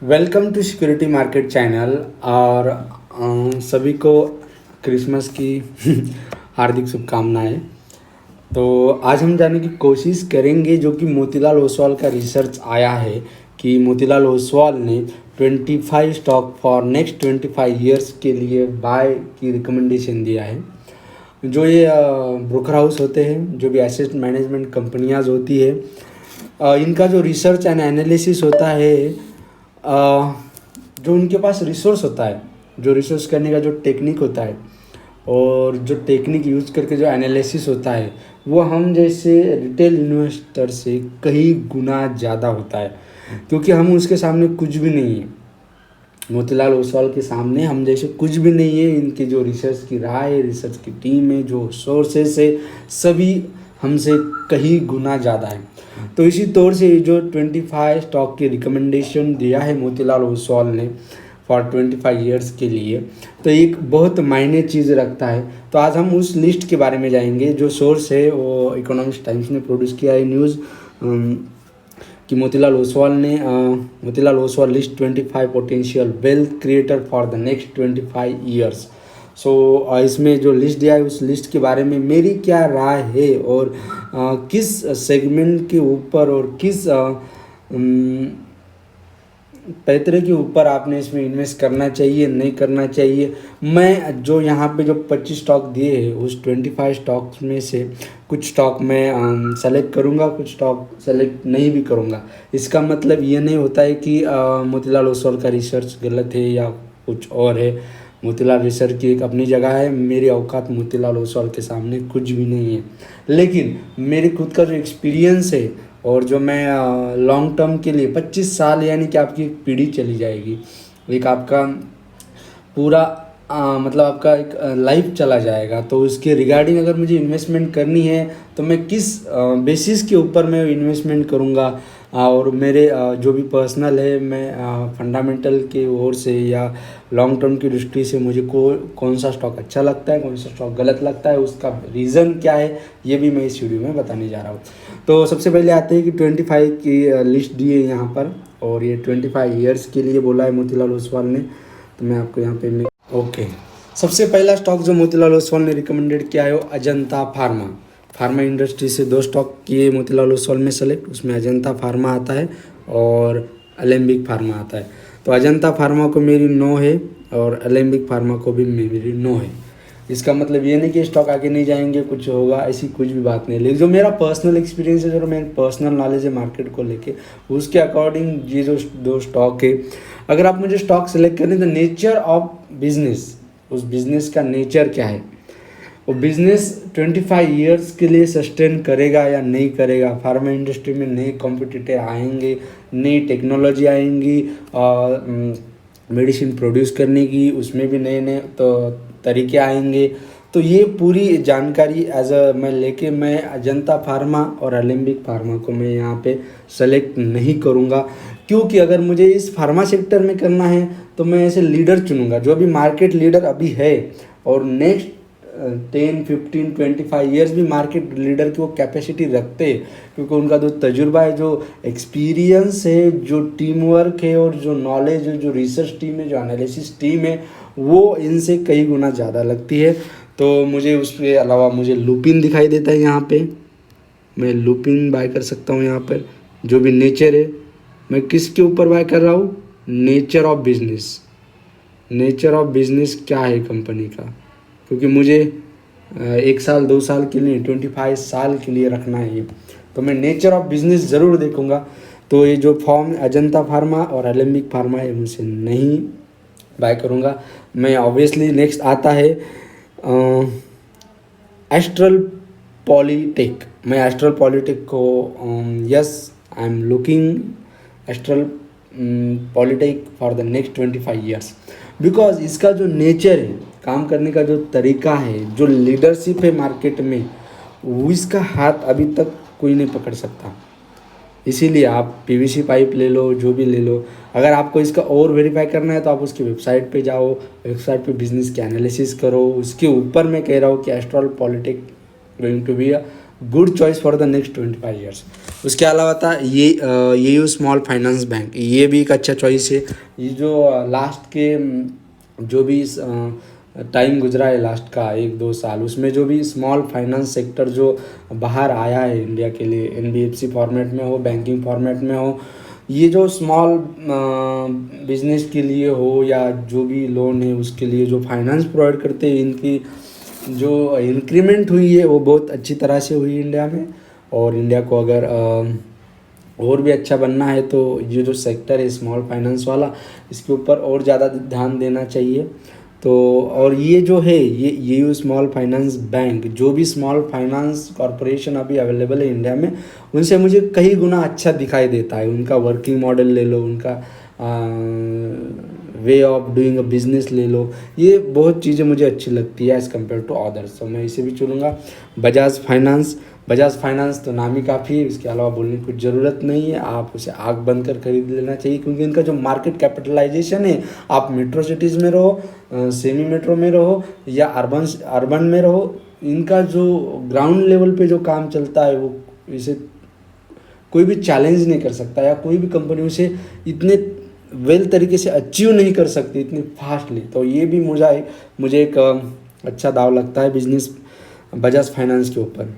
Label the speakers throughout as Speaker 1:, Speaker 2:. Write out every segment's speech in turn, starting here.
Speaker 1: Welcome to security market channel. और सभी को क्रिसमस की हार्दिक शुभकामनाएं। तो आज हम जानने की कोशिश करेंगे जो कि मोतीलाल ओसवाल का रिसर्च आया है कि मोतीलाल ओसवाल ने 25 स्टॉक फॉर नेक्स्ट 25 ईयर्स के लिए बाय की रिकमेंडेशन दिया है। जो ये ब्रोकर हाउस होते हैं, जो भी एसेट मैनेजमेंट कंपनियां होती है, इनका जो रिसर्च एंड एनालिसिस होता है, जो उनके पास रिसोर्स होता है, जो रिसर्च करने का जो टेक्निक होता है और जो टेक्निक यूज करके जो एनालिसिस होता है, वो हम जैसे रिटेल इन्वेस्टर से कई गुना ज़्यादा होता है, क्योंकि हम उसके सामने कुछ भी नहीं है। मोतीलाल ओसवाल के सामने हम जैसे कुछ भी नहीं है। इनके जो रिसर्च की राय है, रिसर्च की टीम है, जो सोर्सेस है, सभी हमसे कहीं गुना ज़्यादा है। तो इसी तौर से जो 25 स्टॉक की रिकमेंडेशन दिया है मोतीलाल ओसवाल ने फॉर 25 ईयर्स के लिए, तो एक बहुत मायने चीज़ रखता है। तो आज हम उस लिस्ट के बारे में जाएंगे। जो सोर्स है वो इकोनॉमिक्स टाइम्स ने प्रोड्यूस किया है न्यूज़, कि Motilal Oswal list 25 potential wealth creator for the next 25 years. So इसमें जो लिस्ट दिया है उस लिस्ट के बारे में मेरी क्या राय है, और किस सेगमेंट के ऊपर और किस पैतरे के ऊपर आपने इसमें इन्वेस्ट करना चाहिए, नहीं करना चाहिए। मैं जो यहाँ पे जो 25 स्टॉक दिए हैं उस 25 स्टॉक्स में से कुछ स्टॉक मैं सेलेक्ट करूँगा, कुछ स्टॉक सेलेक्ट नहीं भी करूँगा। इसका मतलब ये नहीं होता है कि मोतीलाल ओसवाल का रिसर्च गलत है या कुछ और है। मोतीलाल रिसर्च की एक अपनी जगह है, मेरी औकात मोतीलाल ओसवाल के सामने कुछ भी नहीं है। लेकिन मेरे खुद का जो एक्सपीरियंस है और जो मैं लॉन्ग टर्म के लिए 25 साल, यानी कि आपकी एक पीढ़ी चली जाएगी, एक आपका पूरा मतलब आपका एक लाइफ चला जाएगा। तो उसके रिगार्डिंग अगर मुझे इन्वेस्टमेंट करनी है तो मैं किस बेसिस के ऊपर मैं इन्वेस्टमेंट करूँगा, और मेरे जो भी पर्सनल है, मैं फंडामेंटल की ओर से या लॉन्ग टर्म की दृष्टि से मुझे कौन सा स्टॉक अच्छा लगता है, कौन सा स्टॉक गलत लगता है, उसका रीज़न क्या है, ये भी मैं इस वीडियो में बताने जा रहा हूँ। तो सबसे पहले आते हैं कि 25 की लिस्ट दी है यहाँ पर, और ये 25 ईयर्स के लिए बोला है मोतीलाल ओसवाल ने। तो मैं आपको यहाँ पे ओके, सबसे पहला स्टॉक जो मोतीलाल ओसवाल ने रिकमेंडेड किया है वो अजंता फार्मा इंडस्ट्री से 2 स्टॉक किए मोतीलाल ओसवाल में सेलेक्ट। उसमें अजंता फार्मा आता है और अलेम्बिक फार्मा आता है। तो अजंता फार्मा को मेरी नो है और अलेम्बिक फार्मा को भी मेरी नो है। इसका मतलब ये नहीं कि स्टॉक आगे नहीं जाएंगे, कुछ होगा, ऐसी कुछ भी बात नहीं। लेकिन जो मेरा पर्सनल एक्सपीरियंस है, जो मेरा पर्सनल नॉलेज है मार्केट को लेके, उसके अकॉर्डिंग ये जो 2 स्टॉक है, अगर आप मुझे स्टॉक सेलेक्ट करें तो नेचर ऑफ बिजनेस, उस बिजनेस का नेचर क्या है, वो बिजनेस 25 ईयर्स के लिए सस्टेन करेगा या नहीं करेगा। फार्मा इंडस्ट्री में नए कॉम्पिटिटर आएंगे, नई टेक्नोलॉजी आएंगी, और मेडिसिन प्रोड्यूस करने की उसमें भी नए नए तो तरीके आएंगे। तो ये पूरी जानकारी मैं लेके मैं अजंता फार्मा और अलेम्बिक फार्मा को मैं यहाँ पे सेलेक्ट नहीं करूँगा, क्योंकि अगर मुझे इस फार्मा सेक्टर में करना है तो मैं ऐसे लीडर चुनूंगा जो भी मार्केट लीडर अभी है, और नेक्स्ट 10, 15, 25 ईयर्स भी मार्केट लीडर की वो कैपेसिटी रखते हैं, क्योंकि उनका जो तजुर्बा है, जो एक्सपीरियंस है, जो टीम वर्क है, और जो नॉलेज है, जो रिसर्च टीम है, जो एनालिसिस टीम है, वो इनसे कई गुना ज़्यादा लगती है। तो मुझे उसके अलावा मुझे लुपिन दिखाई देता है यहाँ पे, मैं लुपिन बाय कर सकता हूँ यहाँ पर। जो भी नेचर है, मैं किसके ऊपर बाय कर रहा हूँ, nature of business. Nature of business क्या है कंपनी का, क्योंकि मुझे 1 साल 2 साल के लिए 25 साल के लिए रखना है ये, तो मैं नेचर ऑफ बिजनेस ज़रूर देखूंगा। तो ये जो फॉर्म अजंता फार्मा और अलेम्बिक फार्मा है, मुझसे नहीं बाय करूंगा मैं। ऑब्वियसली नेक्स्ट आता है एस्ट्रल पॉलीटेक। मैं एस्ट्रल पॉलीटेक को yes, I am looking Astral Polytech for the next 25 years, because इसका जो नेचर है, काम करने का जो तरीका है, जो लीडरशिप है मार्केट में, वो इसका हाथ अभी तक कोई नहीं पकड़ सकता। इसीलिए आप पीवीसी पाइप ले लो, जो भी ले लो, अगर आपको इसका और वेरीफाई करना है तो आप उसकी वेबसाइट पे जाओ, वेबसाइट पे बिजनेस की एनालिसिस करो। उसके ऊपर मैं कह रहा हूँ कि Astral Polytech going to be good choice for the next 25 years. उसके अलावा था ये यू स्मॉल फाइनेंस बैंक, ये भी एक अच्छा चॉइस है। ये जो लास्ट के जो भी टाइम गुजरा है लास्ट का 1-2 साल, उसमें जो भी स्मॉल फाइनेंस सेक्टर जो बाहर आया है इंडिया के लिए, एनबीएफसी फॉर्मेट में हो, बैंकिंग फॉर्मेट में हो, ये जो स्मॉल बिजनेस के लिए हो या जो भी लोन है उसके लिए जो फाइनेंस प्रोवाइड करते हैं, इनकी जो इंक्रीमेंट हुई है वो बहुत अच्छी तरह से हुई इंडिया में। और इंडिया को अगर और भी अच्छा बनना है तो ये जो सेक्टर है स्मॉल फाइनेंस वाला, इसके ऊपर और ज़्यादा ध्यान देना चाहिए। तो और ये जो है ये स्मॉल फाइनेंस बैंक, जो भी स्मॉल फाइनेंस कॉरपोरेशन अभी अवेलेबल है इंडिया में, उनसे मुझे कई गुना अच्छा दिखाई देता है। उनका वर्किंग मॉडल ले लो, उनका way of doing a business ले लो, ये बहुत चीज़ें मुझे अच्छी लगती है एज़ कम्पेयर टू अदर्स। तो मैं इसे भी चुनूँगा। बजाज फाइनेंस, बजाज फाइनेंस तो नाम ही काफ़ी है, इसके अलावा बोलने की कुछ ज़रूरत नहीं है। आप उसे आँख बंद कर खरीद लेना चाहिए, क्योंकि इनका जो मार्केट कैपिटलाइजेशन है, आप मेट्रो सिटीज़ में रहो, सेमी मेट्रो में रहो या अर्बन में रहो, इनका जो ग्राउंड लेवल पे जो काम चलता है वो इसे कोई भी चैलेंज नहीं कर सकता, या कोई भी कंपनी उसे इतने वेल तरीके से अचीव नहीं कर सकती इतनी फास्टली। तो ये भी मुझे एक अच्छा दाव लगता है बिजनेस बजाज फाइनेंस के ऊपर।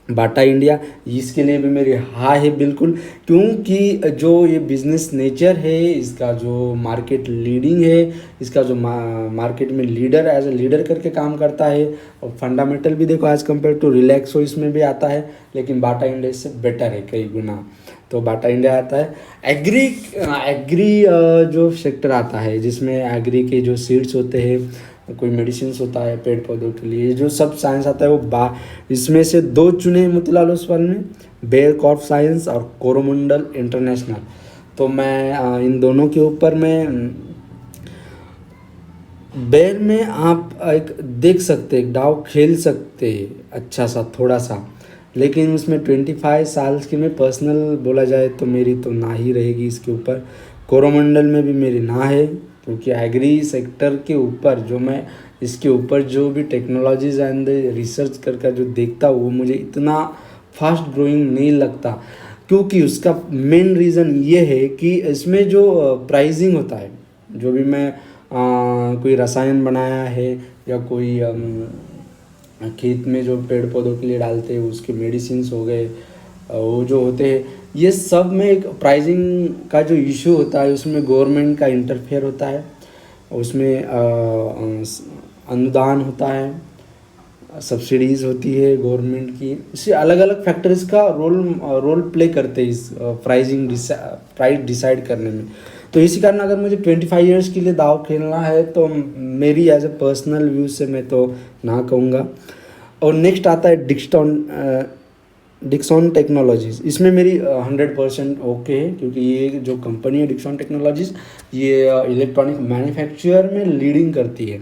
Speaker 1: बाटा इंडिया, इसके लिए भी मेरी हाँ है बिल्कुल, क्योंकि जो ये बिज़नेस नेचर है, इसका जो मार्केट लीडिंग है, इसका जो मार्केट में लीडर एज ए लीडर करके काम करता है, और फंडामेंटल भी देखो एज़ कम्पेयर टू रिलैक्सो इसमें भी आता है, लेकिन बाटा इंडिया इससे बेटर है कई गुना। तो बाटा इंडिया आता है। एग्री जो सेक्टर आता है, जिसमें एग्री के जो सीड्स होते हैं, कोई मेडिसिन होता है पेड़ पौधों के लिए, जो सब साइंस आता है वो इसमें से 2 चुने मोतीलाल ओसवाल ने, बेयर कॉर्प साइंस और कोरोमंडल इंटरनेशनल। तो मैं इन दोनों के ऊपर मैं बेयर में आप एक देख सकते, एक दाव खेल सकते अच्छा सा थोड़ा सा, लेकिन उसमें 25 साल की में पर्सनल बोला जाए तो मेरी तो ना ही रहेगी इसके ऊपर। कोरोमंडल में भी मेरी ना है, क्योंकि एग्री सेक्टर के ऊपर जो मैं इसके ऊपर जो भी टेक्नोलॉजीज एंड रिसर्च कर जो देखता हूँ, वो मुझे इतना फास्ट ग्रोइंग नहीं लगता। क्योंकि उसका मेन रीज़न ये है कि इसमें जो प्राइसिंग होता है, जो भी मैं कोई रसायन बनाया है या कोई खेत में जो पेड़ पौधों के लिए डालते हैं उसके मेडिसिन्स हो गए, वो जो होते हैं, ये सब में एक प्राइसिंग का जो इशू होता है, उसमें गवर्नमेंट का इंटरफेयर होता है, उसमें अनुदान होता है, सब्सिडीज़ होती है गवर्नमेंट की, इससे अलग अलग फैक्टर्स का रोल प्ले करते हैं इस प्राइस डिसाइड करने में। तो इसी कारण अगर मुझे 25 ईयर्स के लिए दाव खेलना है तो मेरी एज ए पर्सनल व्यू से मैं तो ना कहूँगा। और नेक्स्ट आता है डिक्सन टेक्नोलॉजीज़। इसमें मेरी 100% ओके है, क्योंकि ये जो कंपनी है डिक्सन टेक्नोलॉजीज़, ये इलेक्ट्रॉनिक मैन्युफैक्चर में लीडिंग करती है।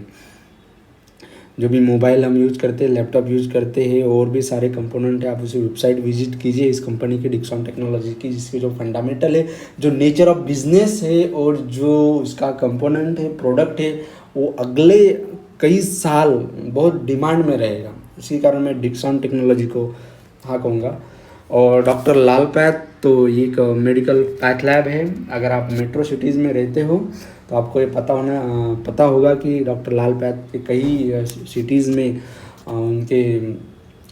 Speaker 1: जो भी मोबाइल हम यूज़ करते हैं, लैपटॉप यूज़ करते हैं, और भी सारे कंपोनेंट है, आप उसे वेबसाइट विजिट कीजिए इस कंपनी की डिक्सन टेक्नोलॉजी की, जिसके जो फंडामेंटल है, जो नेचर ऑफ बिजनेस है, और जो उसका कंपोनेंट है, प्रोडक्ट है, वो अगले कई साल बहुत डिमांड में रहेगा। इसी कारण मैं डिक्सन टेक्नोलॉजी को हाँ कहूँगा। और डॉक्टर लाल पैथ, तो ये एक मेडिकल पैथ लैब है। अगर आप मेट्रो सिटीज़ में रहते हो तो आपको ये पता होगा कि डॉक्टर लाल पैथ के कई सिटीज़ में उनके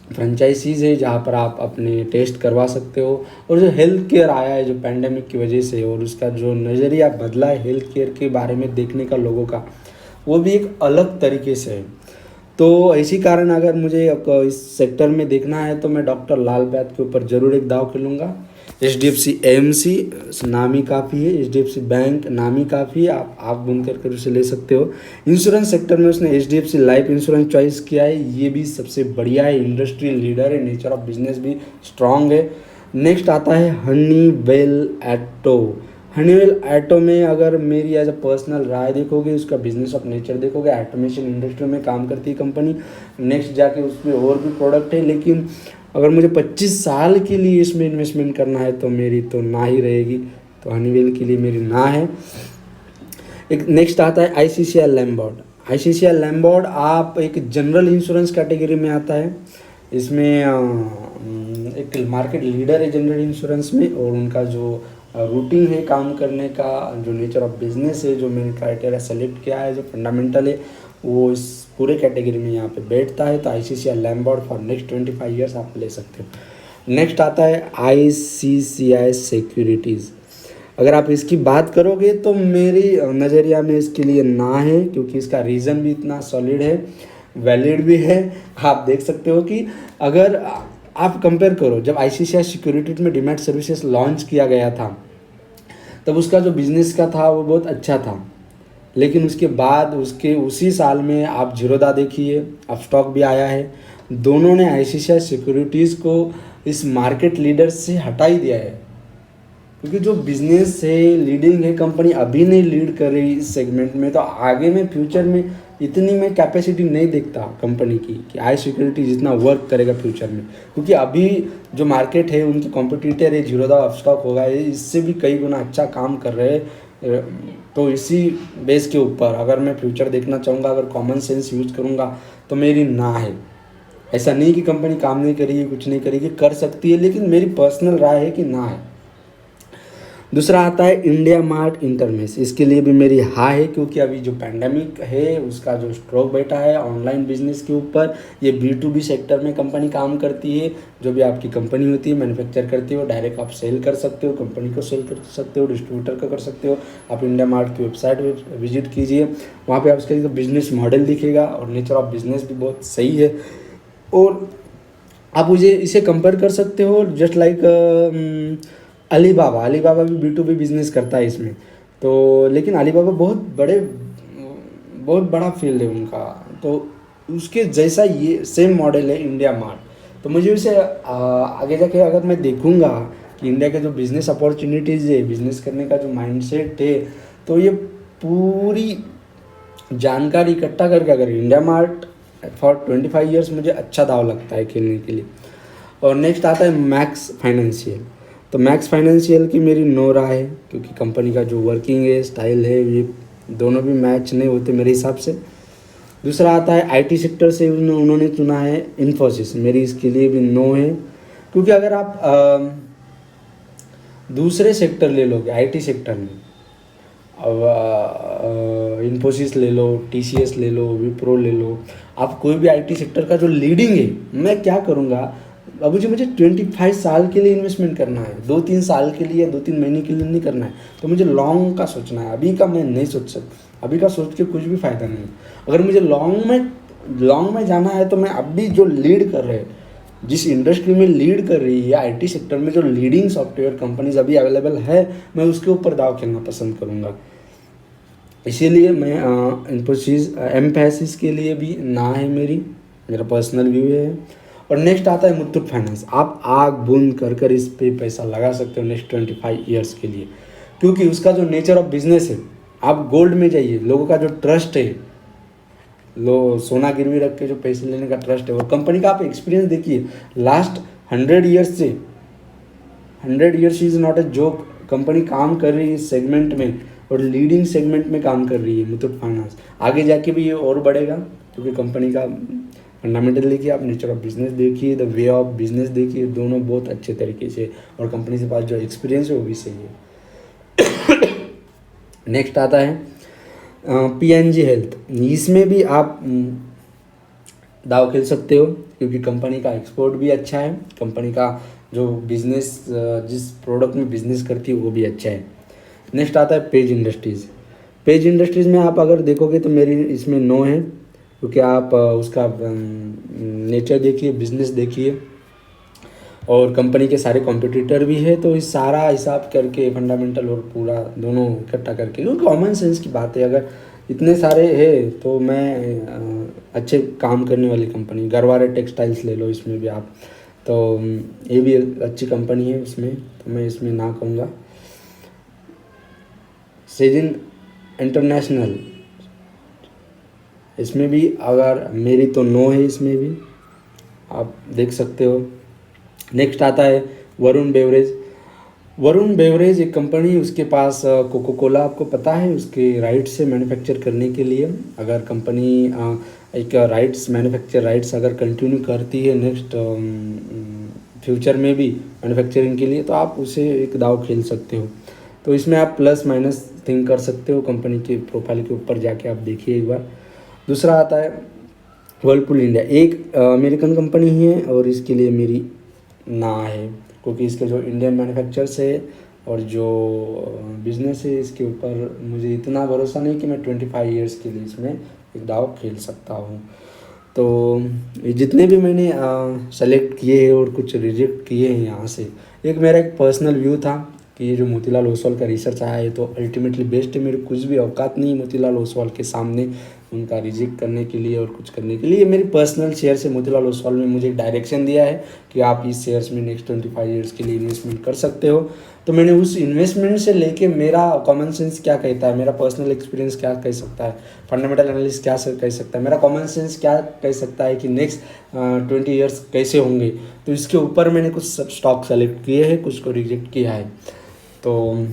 Speaker 1: फ्रेंचाइजीज़ है, जहाँ पर आप अपने टेस्ट करवा सकते हो। और जो हेल्थ केयर आया है जो पैंडेमिक की वजह से, और उसका जो नज़रिया बदला है हेल्थ केयर के बारे में देखने का लोगों का, वो भी एक अलग तरीके से है। तो इसी कारण अगर मुझे इस सेक्टर में देखना है तो मैं डॉक्टर लाल पैथ के ऊपर ज़रूर एक दाव खेलूँगा। HDFC AMC नामी काफ़ी है, HDFC बैंक नामी काफ़ी है, आप आँख बंद कर उसे ले सकते हो। इंश्योरेंस सेक्टर में उसने HDFC लाइफ इंश्योरेंस चॉइस किया है, ये भी सबसे बढ़िया है, इंडस्ट्री लीडर है, नेचर ऑफ बिजनेस भी स्ट्रांग है। नेक्स्ट आता है हनीवेल ऑटो। हनीवेल ऑटो में अगर मेरी एज अ पर्सनल राय देखोगे, उसका बिजनेस ऑफ नेचर देखोगे, ऑटोमेशन इंडस्ट्री में काम करती है कंपनी। नेक्स्ट जाके उसमें और भी प्रोडक्ट है, लेकिन अगर मुझे 25 साल के लिए इसमें इन्वेस्टमेंट करना है तो मेरी तो ना ही रहेगी। तो हनीवेल के लिए मेरी ना है। एक नेक्स्ट आता है ICICI लैम्बॉर्ड। ICICI लैम्बॉर्ड आप एक जनरल इंश्योरेंस कैटेगरी में आता है। इसमें एक मार्केट लीडर है जनरल इंश्योरेंस में, और उनका जो रूटीन है काम करने का, जो नेचर ऑफ बिजनेस है, जो मैंने क्राइटेरिया सेलेक्ट किया है, जो फंडामेंटल है, वो इस पूरे कैटेगरी में यहाँ पे बैठता है। तो ICICI लैम्बार्ड फॉर नेक्स्ट 25 ईयर्स आप ले सकते हो। नेक्स्ट आता है ICICI सिक्योरिटीज़। अगर आप इसकी बात करोगे तो मेरी नज़रिया में इसके लिए ना है, क्योंकि इसका रीज़न भी इतना सॉलिड है, वैलिड भी है। आप देख सकते हो कि अगर आप कंपेयर करो, जब ICICI सिक्योरिटीज में डीमैट सर्विसेज लॉन्च किया गया था, तब उसका जो बिज़नेस का था वो बहुत अच्छा था। लेकिन उसके बाद उसके उसी साल में आप जीरोदा देखिए, अब स्टॉक भी आया है, दोनों ने ICICI सिक्योरिटीज़ को इस मार्केट लीडर से हटा ही दिया है। क्योंकि जो बिजनेस है, लीडिंग है, कंपनी अभी नहीं लीड कर रही इस सेगमेंट में, तो आगे में फ्यूचर में इतनी मैं कैपेसिटी नहीं देखता कंपनी की कि आई सिक्योरिटी जितना वर्क करेगा फ्यूचर में। क्योंकि अभी जो मार्केट है, उनके कॉम्पिटिटर है जीरोदा, अपस्टॉक होगा, इससे भी कई गुना अच्छा काम कर रहे हैं। तो इसी बेस के ऊपर अगर मैं फ्यूचर देखना चाहूँगा, अगर कॉमन सेंस यूज करूँगा, तो मेरी ना है। ऐसा नहीं कि कंपनी काम नहीं करेगी, कुछ नहीं करेगी, कर सकती है, लेकिन मेरी पर्सनल राय है कि ना है। दूसरा आता है इंडिया मार्ट इंटरमेश। इसके लिए भी मेरी हाँ है, क्योंकि अभी जो पैंडमिक है उसका जो स्ट्रोक बैठा है ऑनलाइन बिजनेस के ऊपर, ये B2B सेक्टर में कंपनी काम करती है। जो भी आपकी कंपनी होती है, मैन्युफैक्चर करती हो, डायरेक्ट आप सेल कर सकते हो, कंपनी को सेल कर सकते हो, डिस्ट्रीब्यूटर को कर सकते हो। आप इंडिया मार्ट की वेबसाइट विजिट कीजिए, वहाँ पर आपका बिजनेस मॉडल दिखेगा और नेचर ऑफ बिजनेस भी बहुत सही है। और आप मुझे इसे कंपेयर कर सकते हो जस्ट लाइक अलीबाबा भी B2B बिजनेस करता है इसमें। तो लेकिन अलीबाबा बहुत बड़ा फील्ड है उनका, तो उसके जैसा ये सेम मॉडल है इंडिया मार्ट। तो मुझे उसे आगे जाके अगर मैं देखूंगा कि इंडिया के जो बिज़नेस अपॉर्चुनिटीज़ है, बिज़नेस करने का जो माइंडसेट है, तो ये पूरी जानकारी इकट्ठा करके अगर इंडिया मार्ट फॉर 25 ईयर्स मुझे अच्छा दाव लगता है खेलने के लिए। और नेक्स्ट आता है मैक्स फाइनेंशियल। तो मैक्स फाइनेंशियल की मेरी नो राय है, क्योंकि कंपनी का जो वर्किंग है, स्टाइल है, ये दोनों भी मैच नहीं होते मेरे हिसाब से। दूसरा आता है IT सेक्टर से उन्होंने चुना है इन्फोसिस। मेरी इसके लिए भी नो है, क्योंकि अगर आप दूसरे सेक्टर ले लोगे IT सेक्टर में, अब इन्फोसिस ले लो, TCS ले लो, विप्रो ले लो, आप कोई भी IT सेक्टर का जो लीडिंग है, मैं क्या करूँगा, अब मुझे 25 साल के लिए इन्वेस्टमेंट करना है, 2-3 साल के लिए, 2-3 महीने के लिए नहीं करना है। तो मुझे लॉन्ग का सोचना है, अभी का मैं नहीं सोच सकता। अभी का सोच के कुछ भी फ़ायदा नहीं है। अगर मुझे लॉन्ग में जाना है, तो मैं अभी जो लीड कर रहे हैं, जिस इंडस्ट्री में लीड कर रही है IT सेक्टर में, जो लीडिंग सॉफ्टवेयर कंपनीज अभी अवेलेबल है, मैं उसके ऊपर दाव खेलना पसंद करूँगा। इसीलिए मैं इन्फोसिस एम्फैसिस के लिए भी ना है, मेरा पर्सनल व्यू है। और नेक्स्ट आता है मुथूट फाइनेंस। आप आग बूंद कर इस पे पैसा लगा सकते हो नेक्स्ट 25 ईयर्स के लिए, क्योंकि उसका जो नेचर ऑफ बिजनेस है, आप गोल्ड में जाइए, लोगों का जो ट्रस्ट है, सोना गिरवी रख के जो पैसे लेने का ट्रस्ट है, और कंपनी का आप एक्सपीरियंस देखिए लास्ट 100 ईयर्स से। 100 years is not a joke. Company काम कर रही है इस सेगमेंट में, और लीडिंग सेगमेंट में काम कर रही है मुथूट फाइनेंस। आगे जाके भी ये और बढ़ेगा, क्योंकि कंपनी का फंडामेंटल देखिए, आप नेचर ऑफ बिजनेस देखिए, द वे ऑफ बिजनेस देखिए, दोनों बहुत अच्छे तरीके से, और कंपनी के पास जो एक्सपीरियंस है वो भी सही है। नेक्स्ट आता है PNG हेल्थ। इसमें भी आप दाव खेल सकते हो, क्योंकि कंपनी का एक्सपोर्ट भी अच्छा है, कंपनी का जो बिजनेस, जिस प्रोडक्ट में बिजनेस करती है वो भी अच्छा है। नेक्स्ट आता है पेज इंडस्ट्रीज़। पेज इंडस्ट्रीज़ में आप अगर देखोगे तो मेरी इसमें नो है, क्योंकि आप उसका नेचर देखिए, बिजनेस देखिए, और कंपनी के सारे कॉम्पिटिटर भी है। तो इस सारा हिसाब करके, फंडामेंटल और पूरा दोनों इकट्ठा करके, क्योंकि कॉमन सेंस की बात है, अगर इतने सारे है तो मैं अच्छे काम करने वाली कंपनी, गरवारे टेक्सटाइल्स ले लो, इसमें भी आप, तो ये भी अच्छी कंपनी है इसमें, तो मैं इसमें ना कहूँगा। सेजिन इंटरनेशनल, इसमें भी अगर मेरी तो नो है, इसमें भी आप देख सकते हो। नेक्स्ट आता है वरुण बेवरेज। वरुण बेवरेज एक कंपनी, उसके पास कोको कोला आपको पता है, उसके राइट्स से मैन्युफैक्चर करने के लिए अगर कंपनी एक राइट्स मैन्युफैक्चर राइट्स अगर कंटिन्यू करती है नेक्स्ट फ्यूचर में भी मैन्युफैक्चरिंग के लिए, तो आप उसे एक दाव खेल सकते हो। तो इसमें आप प्लस माइनस थिंक कर सकते हो, कंपनी के प्रोफाइल के ऊपर जाके आप देखिए एक बार। दूसरा आता है वर्लपूल इंडिया, एक अमेरिकन कंपनी है और इसके लिए मेरी ना है, क्योंकि इसके जो इंडियन मैन्युफैक्चरर्स है और जो बिजनेस है इसके ऊपर मुझे इतना भरोसा नहीं कि मैं 25 ईयर्स के लिए इसमें एक दाव खेल सकता हूँ। तो ये जितने भी मैंने सेलेक्ट किए हैं और कुछ रिजेक्ट किए हैं यहाँ से, एक मेरा एक पर्सनल व्यू था कि ये जो मोतीलाल ओसवाल का रिसर्च आया है तो अल्टीमेटली बेस्ट है, मेरी कुछ भी औकात नहीं मोतीलाल ओसवाल के सामने उनका रिजेक्ट करने के लिए और कुछ करने के लिए। मेरी पर्सनल शेयर से मोतीलाल ओसवाल ने मुझे एक डायरेक्शन दिया है कि आप इस शेयर्स में नेक्स्ट 25 ईयर्स के लिए इन्वेस्टमेंट कर सकते हो। तो मैंने उस इन्वेस्टमेंट से लेके मेरा कॉमन सेंस क्या कहता है, मेरा पर्सनल एक्सपीरियंस क्या कह सकता है, फंडामेंटल एनालिसिस क्या कह सकता है, मेरा कॉमन सेंस क्या कह सकता है कि नेक्स्ट 20 ईयर्स कैसे होंगे, तो इसके ऊपर मैंने कुछ स्टॉक सेलेक्ट किए हैं, कुछ को रिजेक्ट किया है। तो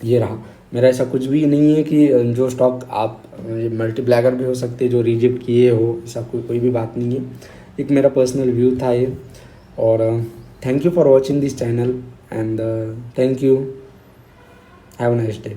Speaker 1: ये रहा मेरा, ऐसा कुछ भी नहीं है कि जो स्टॉक आप मल्टीप्लायर भी हो सकते हैं जो रिजेक्ट किए हो, ऐसा कोई भी बात नहीं है, एक मेरा पर्सनल व्यू था ये। और thank you for watching this channel and thank you, have a nice day.